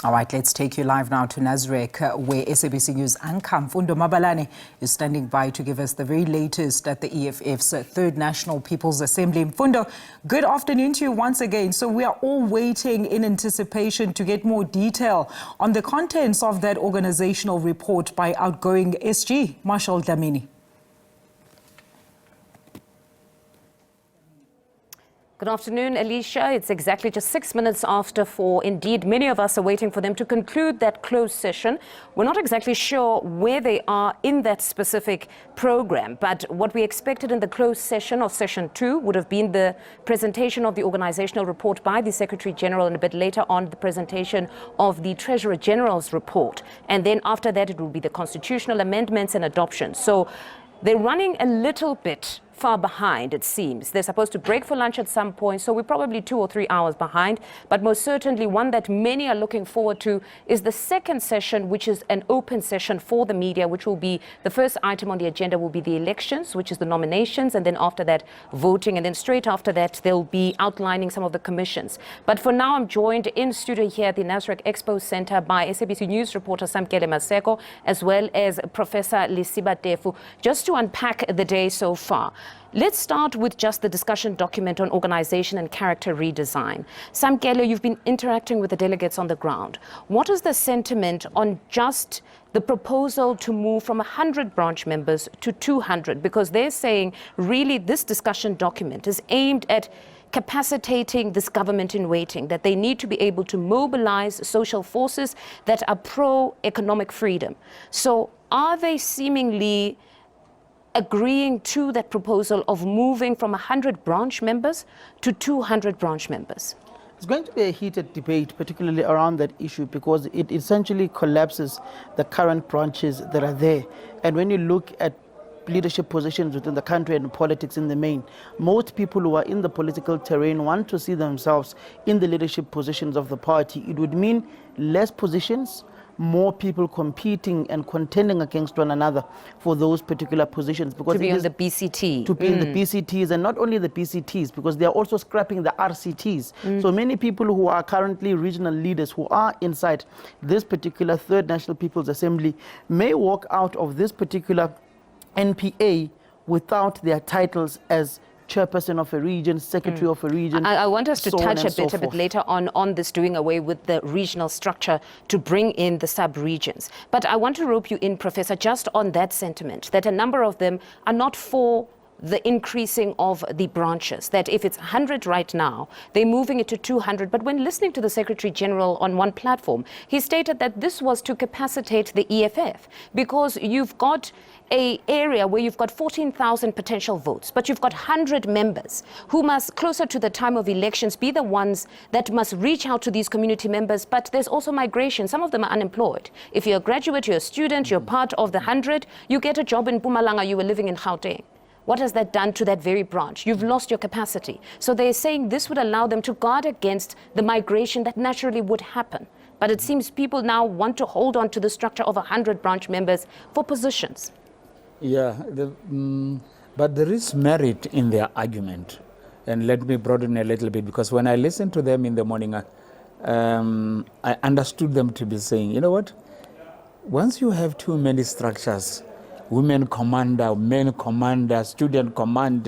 All right, let's take you live now to Nasrec, where SABC News anchor Mfundo Mabalane is standing by to give us the very latest at the EFF's Third National People's Assembly. Mfundo, good afternoon to you once again. So we are all waiting in anticipation to get more detail on the contents of that organizational report by outgoing SG, Marshall Dlamini. Good afternoon, Alicia. It's exactly just 6 minutes after 4. Indeed, many of us are waiting for them to conclude that closed session. We're not exactly sure where they are in that specific program, but what we expected in the closed session of session 2 would have been the presentation of the organizational report by the Secretary General, and a bit later on the presentation of the Treasurer General's report. And then after that, it will be the constitutional amendments and adoption. So they're running a little bit far behind, it seems. They're supposed to break for lunch at some point, so we're probably 2 or 3 hours behind. But most certainly one that many are looking forward to is the second session, which is an open session for the media, which will be the first item on the agenda will be the elections, which is the nominations, and then after that, voting. And then straight after that, they'll be outlining some of the commissions. But for now, I'm joined in studio here at the Nasrec Expo Center by SABC News reporter Samkele Maseko, as well as Professor Lesiba Teffo, just to unpack the day so far. Let's start with just the discussion document on organization and character redesign. Samkele, you've been interacting with the delegates on the ground. What is the sentiment on just the proposal to move from 100 branch members to 200? Because they're saying really this discussion document is aimed at capacitating this government in waiting, that they need to be able to mobilize social forces that are pro-economic freedom. So are they seemingly agreeing to that proposal of moving from 100 branch members to 200 branch members? It's going to be a heated debate, particularly around that issue, because it essentially collapses the current branches that are there. And when you look at leadership positions within the country and politics in the main, most people who are in the political terrain want to see themselves in the leadership positions of the party. It would mean less positions, more people competing and contending against one another for those particular positions. Because to be on the BCT. To be in the BCTs, and not only the BCTs, because they are also scrapping the RCTs. So many people who are currently regional leaders who are inside this particular Third National People's Assembly may walk out of this particular NPA without their titles as chairperson of a region, secretary of a region. I want us to touch a bit later on this doing away with the regional structure to bring in the sub-regions. But I want to rope you in, Professor, just on that sentiment, that a number of them are not for the increasing of the branches, that if it's 100 right now, they're moving it to 200. But when listening to the Secretary General on one platform, he stated that this was to capacitate the EFF, because you've got an area where you've got 14,000 potential votes, but you've got 100 members who must, closer to the time of elections, be the ones that must reach out to these community members. But there's also migration. Some of them are unemployed. If you're a graduate, you're a student, you're part of the 100, you get a job in Mpumalanga, you were living in Gauteng. What has that done to that very branch? You've lost your capacity. So they're saying this would allow them to guard against the migration that naturally would happen. But it seems people now want to hold on to the structure of 100 branch members for positions. Yeah, but there is merit in their argument. And let me broaden a little bit, because when I listened to them in the morning, I understood them to be saying, you know what? Once you have too many structures, women commander, men commander, student command,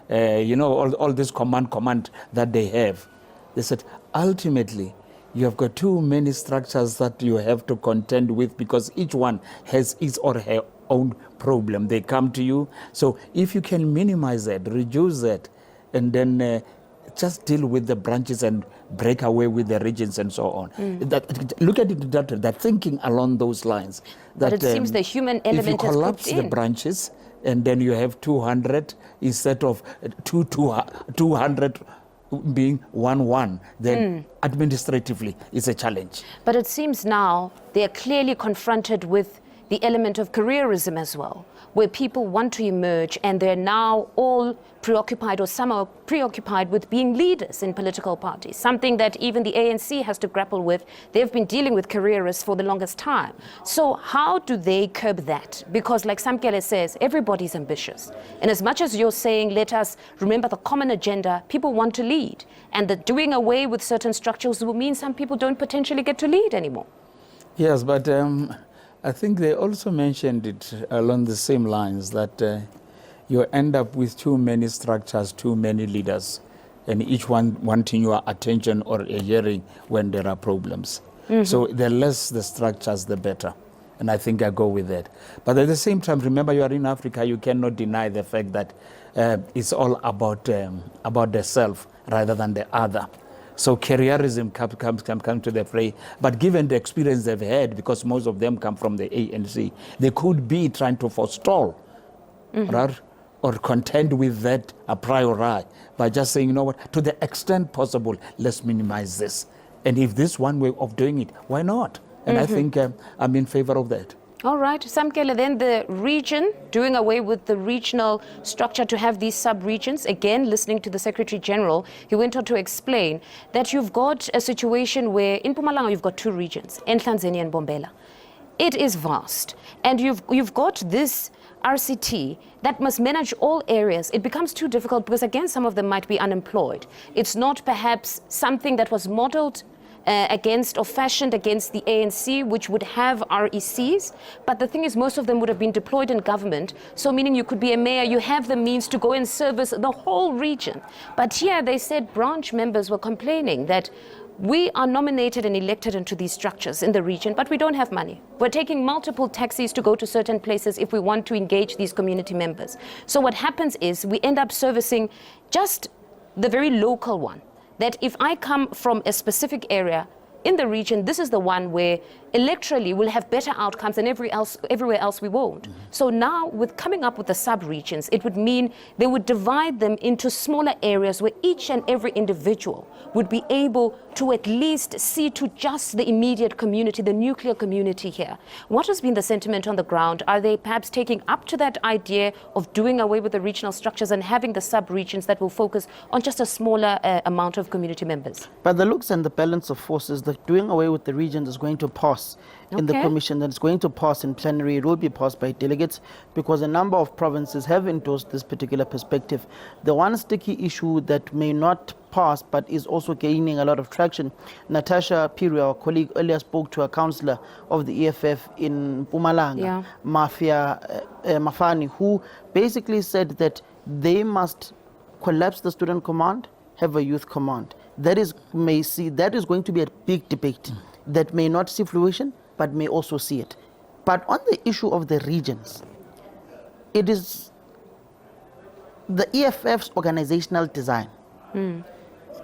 all this command that they have. They said, ultimately, you have got too many structures that you have to contend with, because each one has his or her own problem. They come to you. So if you can minimize that, reduce that, and then just deal with the branches and break away with the regions and so on. Look at it, that thinking along those lines. That, but it seems the human element if you collapse is the branches and then you have 200 instead of 200 being 1-1, then administratively it's a challenge. But it seems now they are clearly confronted with the element of careerism as well, where people want to emerge and they're now all preoccupied, or some are preoccupied with being leaders in political parties, something that even the ANC has to grapple with. They've been dealing with careerists for the longest time. So how do they curb that? Because like Samkele says, everybody's ambitious. And as much as you're saying, let us remember the common agenda, people want to lead. And that doing away with certain structures will mean some people don't potentially get to lead anymore. Yes, but I think they also mentioned it along the same lines that you end up with too many structures, too many leaders, and each one wanting your attention or a hearing when there are problems. So the less the structures, the better. And I think I go with that. But at the same time, remember, you are in Africa, you cannot deny the fact that it's all about the self rather than the other. So careerism come to the fray. But given the experience they've had, because most of them come from the ANC, they could be trying to forestall, right? Or contend with that a priori by just saying, you know what, to the extent possible, let's minimize this. And if this one way of doing it, why not? And I think I'm in favor of that. All right, Samkele, then the region, doing away with the regional structure to have these sub-regions. Again, listening to the Secretary General, he went on to explain that you've got a situation where in Mpumalanga you've got two regions, Nhlanzeni and Bombela. It is vast, and you've got this RCT that must manage all areas. It becomes too difficult because, again, some of them might be unemployed. It's not perhaps something that was modeled against or fashioned against the ANC, which would have RECs. But the thing is, most of them would have been deployed in government. So meaning you could be a mayor, you have the means to go and service the whole region. But here they said branch members were complaining that we are nominated and elected into these structures in the region, but we don't have money. We're taking multiple taxis to go to certain places if we want to engage these community members. So what happens is we end up servicing just the very local one. That if I come from a specific area in the region, this is the one where electorally we'll have better outcomes and everywhere else we won't. So now with coming up with the sub-regions, it would mean they would divide them into smaller areas where each and every individual would be able to at least see to just the immediate community, the nuclear community here. What has been the sentiment on the ground? Are they perhaps taking up to that idea of doing away with the regional structures and having the sub-regions that will focus on just a smaller amount of community members? By the looks and the balance of forces, the doing away with the regions is going to pass in the commission, that it's going to pass in plenary. It will be passed by delegates because a number of provinces have endorsed this particular perspective. The one sticky issue that may not pass but is also gaining a lot of traction, Natasha Piri, our colleague, earlier spoke to a councillor of the EFF in Mpumalanga, Mafani, who basically said that they must collapse the student command, have a youth command. That is going to be a big debate that may not see fruition, but may also see it. But on the issue of the regions, it is the EFF's organizational design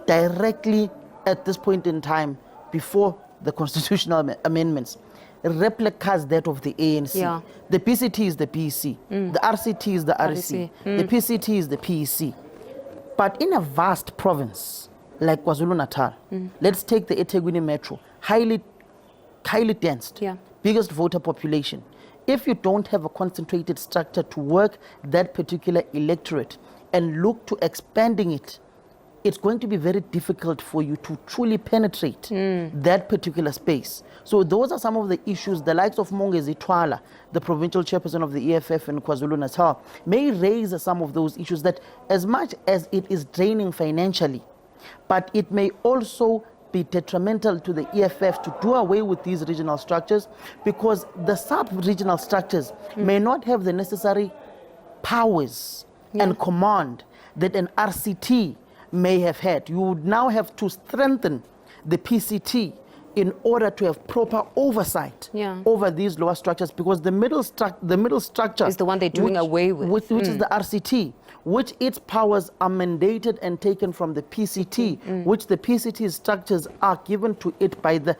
directly at this point in time, before the constitutional amendments, replicas that of the ANC. Yeah. The PCT is the PEC, the RCT is the REC, the PCT is the PEC. But in a vast province like KwaZulu-Natal, let's take the eThekwini Metro, highly dense, biggest voter population. If you don't have a concentrated structure to work that particular electorate and look to expanding it, it's going to be very difficult for you to truly penetrate that particular space. So those are some of the issues. The likes of Mongezi Twala, the provincial chairperson of the EFF in KwaZulu-Natal, may raise some of those issues, that as much as it is draining financially, but it may also be detrimental to the EFF to do away with these regional structures, because the sub-regional structures may not have the necessary powers and command that an RCT may have had. You would now have to strengthen the PCT in order to have proper oversight over these lower structures, because the middle structure is the one they're doing away with, which is the RCT, which its powers are mandated and taken from the PCT, which the PCT structures are given to it by the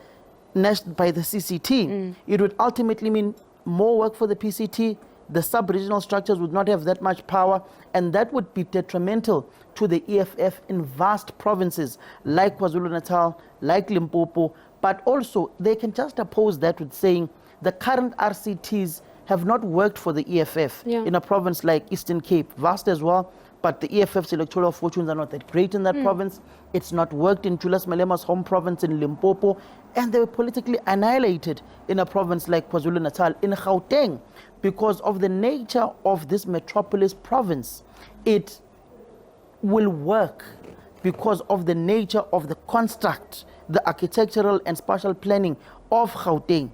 CCT. It would ultimately mean more work for the PCT. The sub-regional structures would not have that much power, and that would be detrimental to the EFF in vast provinces like KwaZulu-Natal, like Limpopo. But also, they can just oppose that with saying the current RCTs have not worked for the EFF in a province like Eastern Cape, vast as well, but the EFF's electoral fortunes are not that great in that province. It's not worked in Julius Malema's home province in Limpopo, and they were politically annihilated in a province like KwaZulu-Natal, in Gauteng, because of the nature of this metropolis province. It will work because of the nature of the construct, the architectural and spatial planning of Gauteng,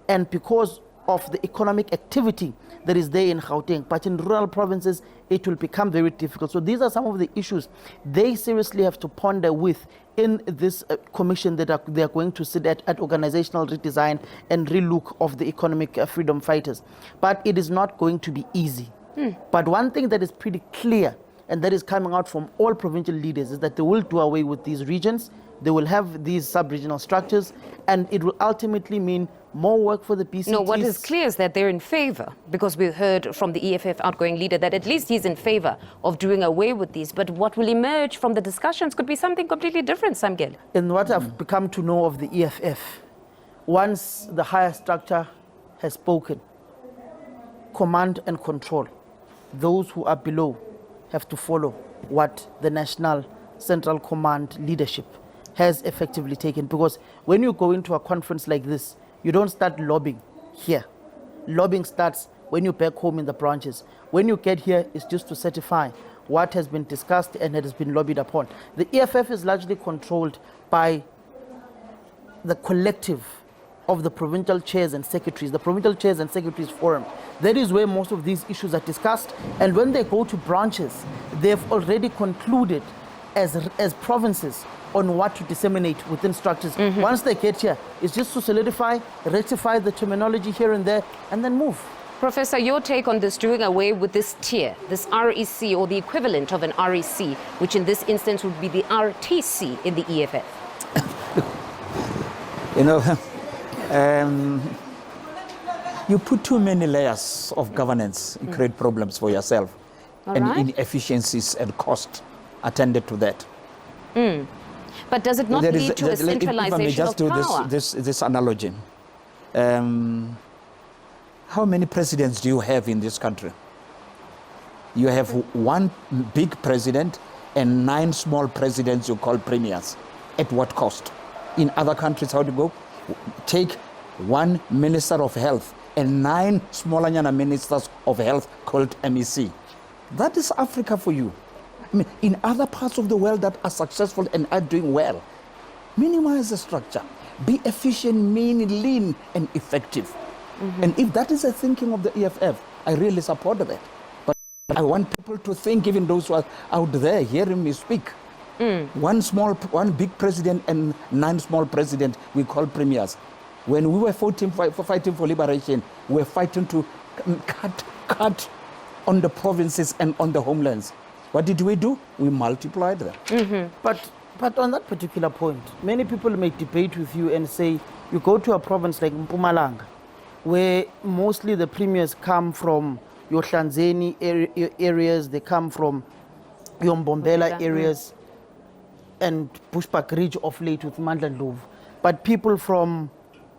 and because of the economic activity that is there in Gauteng. But in rural provinces, it will become very difficult. So these are some of the issues they seriously have to ponder with in this commission that they are going to sit at organizational redesign and relook of the economic freedom fighters. But it is not going to be easy. But one thing that is pretty clear, and that is coming out from all provincial leaders, is that they will do away with these regions. They will have these sub-regional structures, and it will ultimately mean more work for the PCTs. No, what is clear is that they're in favor, because we heard from the EFF outgoing leader that at least he's in favor of doing away with these. But what will emerge from the discussions could be something completely different, Samgel. In what I've become to know of the EFF, once the higher structure has spoken, command and control, those who are below have to follow what the National Central Command leadership has effectively taken. Because when you go into a conference like this, you don't start lobbying here. Lobbying starts when you're back home in the branches. When you get here, it's just to certify what has been discussed and it has been lobbied upon. The EFF is largely controlled by the collective of the provincial chairs and secretaries, the Provincial Chairs and Secretaries Forum. That is where most of these issues are discussed. And when they go to branches, they've already concluded as provinces on what to disseminate within structures. Once they get here, it's just to solidify, rectify the terminology here and there, and then move. Professor, your take on this doing away with this tier, this REC, or the equivalent of an REC, which in this instance would be the RTC in the EFF? You know, you put too many layers of governance, you create problems for yourself. And inefficiencies and cost attended to that. But does it not lead to a centralization of power? This analogy. How many presidents do you have in this country? You have one big president and 9 small presidents you call premiers. At what cost? In other countries, how do you go? Take one minister of health and 9 smaller ministers of health called MEC. That is Africa for you. I mean, in other parts of the world that are successful and are doing well, minimize the structure. Be efficient, mean, lean, and effective. And if that is the thinking of the EFF, I really support that. But I want people to think, even those who are out there hearing me speak, one big president and 9 small presidents we call premiers. When we were fighting for liberation, we were fighting to cut on the provinces and on the homelands. What did we do? We multiplied them. But on that particular point, many people may debate with you and say, you go to a province like Mpumalanga, where mostly the premiers come from your Hlanzeni areas, they come from your Mbombela areas, and Bushbuck Ridge of late with Mandla Ndlovu. But people from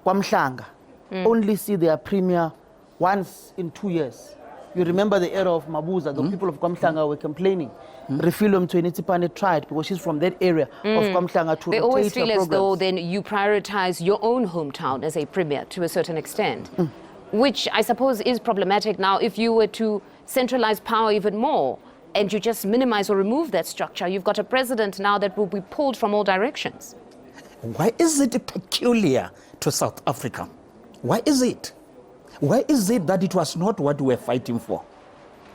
KwaMhlanga only see their premier once in 2 years. You remember the era of Mabuza, the people of KwaMhlanga were complaining. Refilum to Initipane tried, because she's from that area of KwaMhlanga to They always feel as though then you prioritize your own hometown as a premier to a certain extent, which I suppose is problematic now if you were to centralize power even more and you just minimize or remove that structure. You've got a president now that will be pulled from all directions. Why is it peculiar to South Africa? Why is it? Why is it that it was not what we were fighting for?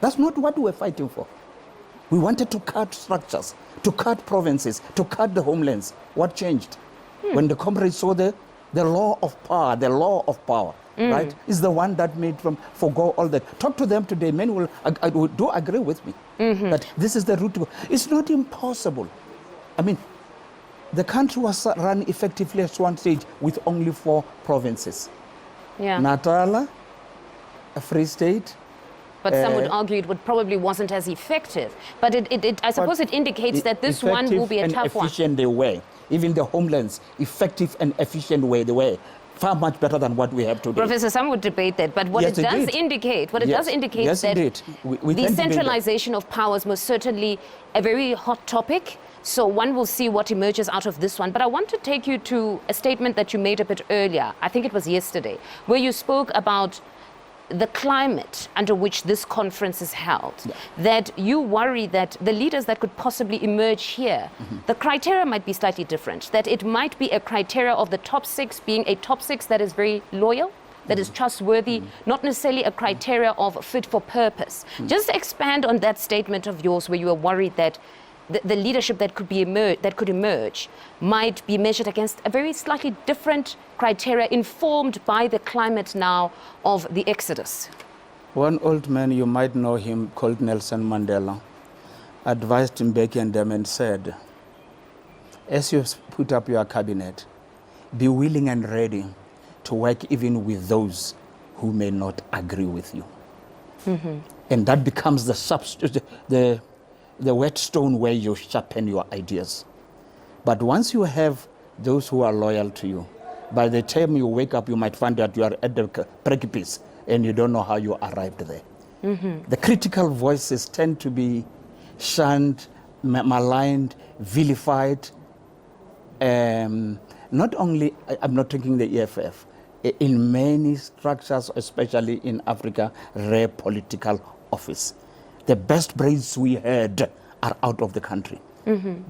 That's not what we were fighting for. We wanted to cut structures, to cut provinces, to cut the homelands. What changed? When the comrades saw the law of power, right, is the one that made them forgo all that. Talk to them today, many will do agree with me that this is the route to go. It's not impossible. I mean, the country was run effectively at one stage with only 4 provinces. Natal, a Free State. But some would argue it probably wasn't as effective. But I suppose it indicates that this one will be a tough one. Efficient they were. Even the homelands, effective and efficient way they were. far much better than what we have today. Professor, some would debate that, but what Yes, it does indeed. indicate, Yes. Yes, that indeed. We the can debate that. centralization of powers was certainly a very hot topic. So one will see what emerges out of this one. But I want to take you to a statement that you made a bit earlier. I think it was yesterday, where you spoke about the climate under which this conference is held, that you worry that the leaders that could possibly emerge here, the criteria might be slightly different, that it might be a criteria of the top 6 being a top 6 that is very loyal, that is trustworthy, not necessarily a criteria of fit for purpose. Just expand on that statement of yours where you were worried that the leadership that could emerge might be measured against a very slightly different criteria informed by the climate now of the exodus. One old man, you might know him, called Nelson Mandela, advised Mbeki and them and said, as you put up your cabinet, be willing and ready to work even with those who may not agree with you. And that becomes the substitute, the whetstone where you sharpen your ideas. But once you have those who are loyal to you, by the time you wake up, you might find that you are at the precipice and you don't know how you arrived there. The critical voices tend to be shunned, maligned, vilified. Not only, I'm not taking the EFF, in many structures, especially in Africa, rare political office. The best brains we had are out of the country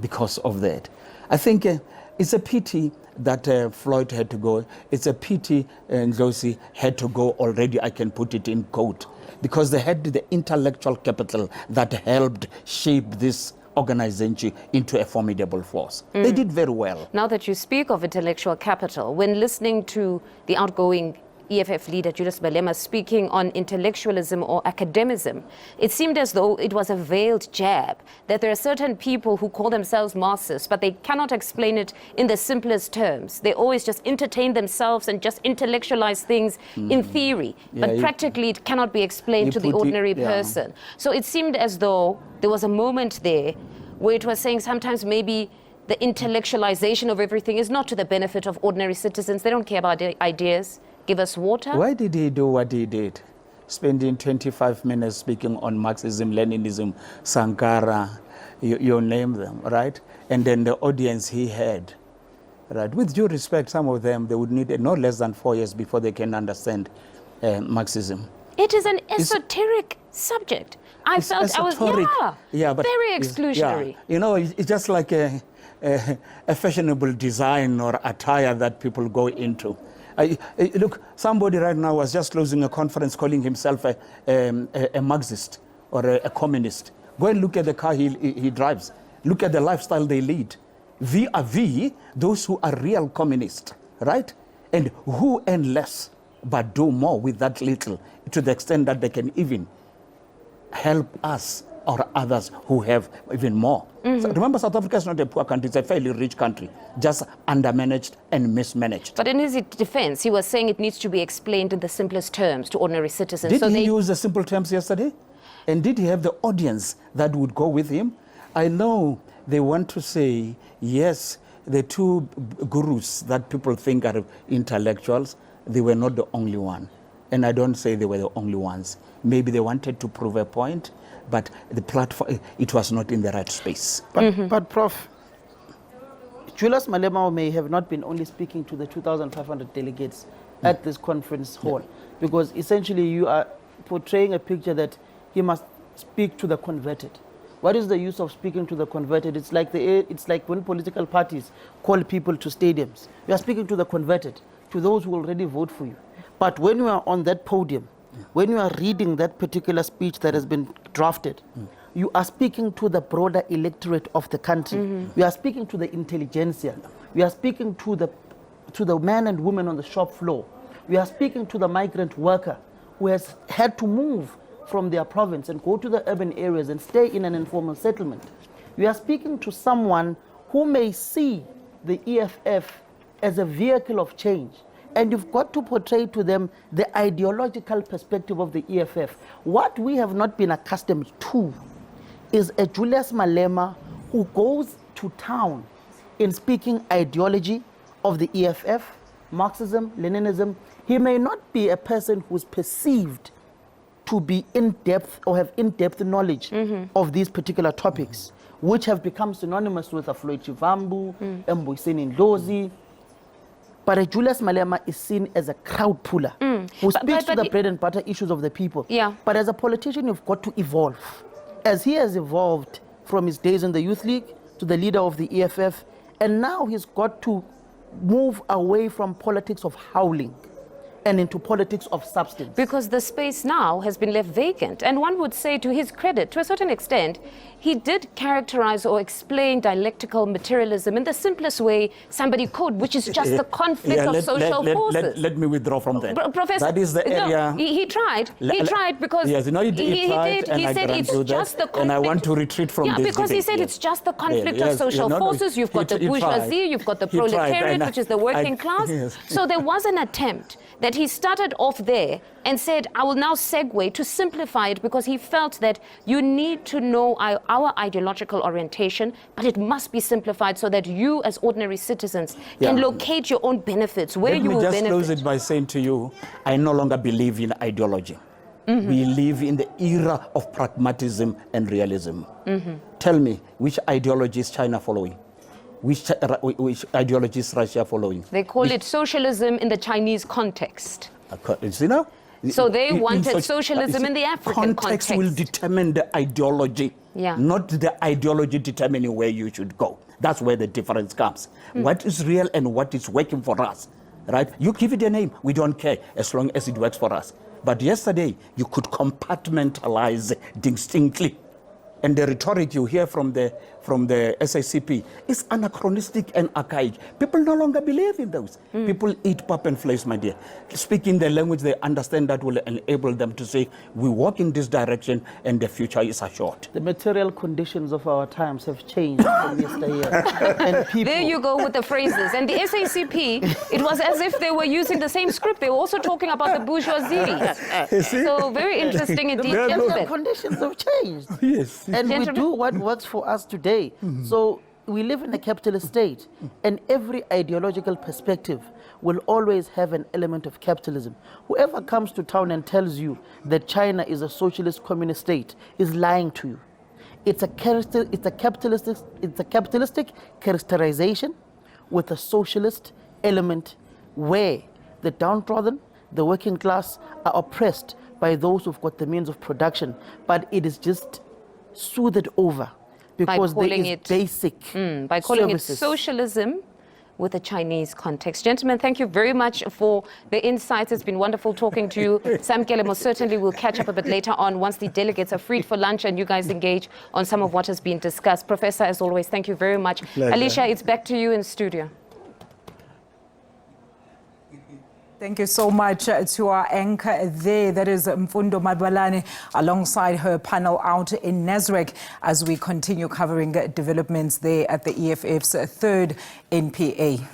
because of that. I think it's a pity that Floyd had to go. It's a pity Ndlozi had to go already, I can put it in quote, because they had the intellectual capital that helped shape this organization into a formidable force. They did very well. Now that you speak of intellectual capital, when listening to the outgoing EFF leader Julius Malema speaking on intellectualism or academicism, it seemed as though it was a veiled jab, that there are certain people who call themselves Marxists, but they cannot explain it in the simplest terms. They always just entertain themselves and just intellectualize things in theory, but practically it cannot be explained to the ordinary person. So it seemed as though there was a moment there where it was saying sometimes maybe the intellectualization of everything is not to the benefit of ordinary citizens. They don't care about their ideas. Give us water. Why did he do what he did? Spending 25 minutes speaking on Marxism, Leninism, Sankara, you name them, right? And then the audience he had, right? With due respect, some of them, they would need no less than 4 years before they can understand Marxism. It is an esoteric subject. I felt esoteric. I was, but very exclusionary. Yeah. You know, it's just like a fashionable design or attire that people go into. Look, somebody right now was just closing a conference calling himself a Marxist or a communist. Go and look at the car he drives. Look at the lifestyle they lead. Vis-a-vis those who are real communists, right? And who earn less but do more with that little, to the extent that they can even help us or others who have even more. So remember, South Africa is not a poor country, it's a fairly rich country, just undermanaged and mismanaged. But in his defense, he was saying it needs to be explained in the simplest terms to ordinary citizens. Did he use the simple terms yesterday? And did he have the audience that would go with him? I know they want to say, yes, the two gurus that people think are intellectuals, they were not the only one. And I don't say they were the only ones. Maybe they wanted to prove a point, but the platform, it was not in the right space. But Prof, Julius Malema may have not been only speaking to the 2,500 delegates at this conference hall, because essentially you are portraying a picture that he must speak to the converted. What is the use of speaking to the converted? It's like when political parties call people to stadiums. You are speaking to the converted, to those who already vote for you. But when you are on that podium, when you are reading that particular speech that has been drafted, you are speaking to the broader electorate of the country. You are speaking to the intelligentsia. You are speaking to the men and women on the shop floor. We are speaking to the migrant worker who has had to move from their province and go to the urban areas and stay in an informal settlement. We are speaking to someone who may see the EFF as a vehicle of change. And you've got to portray to them the ideological perspective of the EFF. What we have not been accustomed to is a Julius Malema who goes to town in speaking ideology of the EFF, Marxism, Leninism, he may not be a person who's perceived to be in-depth or have in-depth knowledge of these particular topics, which have become synonymous with Floyd Chivambu, Mbuyiseni Ndlozi. But Julius Malema is seen as a crowd puller who speaks to the bread and butter issues of the people. Yeah. But as a politician, you've got to evolve. As he has evolved from his days in the Youth League to the leader of the EFF, and now he's got to move away from politics of howling and into politics of substance. Because the space now has been left vacant. And one would say, to his credit, to a certain extent, he did characterize or explain dialectical materialism in the simplest way somebody could, which is just the conflict of social forces. Let me withdraw from that. Professor, that is the area. No, he tried. He tried because yes, no, he tried, he said it's just the conflict. And I want to retreat from this because debate, he said it's just the conflict of social forces. You've got the bourgeoisie, you've got the proletariat, which is the working class. Yes. So there was an attempt that he started off there and said, I will now segue to simplify it, because he felt that you need to know our ideological orientation, but it must be simplified so that you as ordinary citizens can locate your own benefits, where you will benefit. Let me just close it by saying to you, I no longer believe in ideology. We live in the era of pragmatism and realism. Tell me, which ideology is China following? Which ideology is Russia following? They call it socialism in the Chinese context. You know? So they wanted socialism in the African context. Context will determine the ideology, not the ideology determining where you should go. That's where the difference comes. What is real and what is working for us, right? You give it a name, we don't care as long as it works for us. But yesterday, you could compartmentalize distinctly. And the rhetoric you hear from the SACP is anachronistic and archaic. People no longer believe in those. People eat pap and flesh, my dear. Speaking the language they understand, that will enable them to say, we walk in this direction and the future is assured. The material conditions of our times have changed from yesteryear. And people... There you go with the phrases. And the SACP, it was as if they were using the same script. They were also talking about the bourgeoisie. So very interesting indeed. The material conditions have changed. Yes. And we do what works for us today. So we live in a capitalist state, and every ideological perspective will always have an element of capitalism. Whoever comes to town and tells you that China is a socialist communist state is lying to you. It's a capitalistic characterization with a socialist element where the downtrodden, the working class are oppressed by those who've got the means of production, but it is just soothed over because there is basic by calling services. it socialism with a Chinese context. Gentlemen, thank you very much for the insights. It's been wonderful talking to you. Sam Kelemo, certainly we'll catch up a bit later on once the delegates are freed for lunch and you guys engage on some of what has been discussed. Professor, as always, thank you very much. Pleasure. Alicia, it's back to you in studio. Thank you so much to our anchor there, that is Mfundo Madbalane, alongside her panel out in Nasrec, as we continue covering developments there at the EFF's third NPA.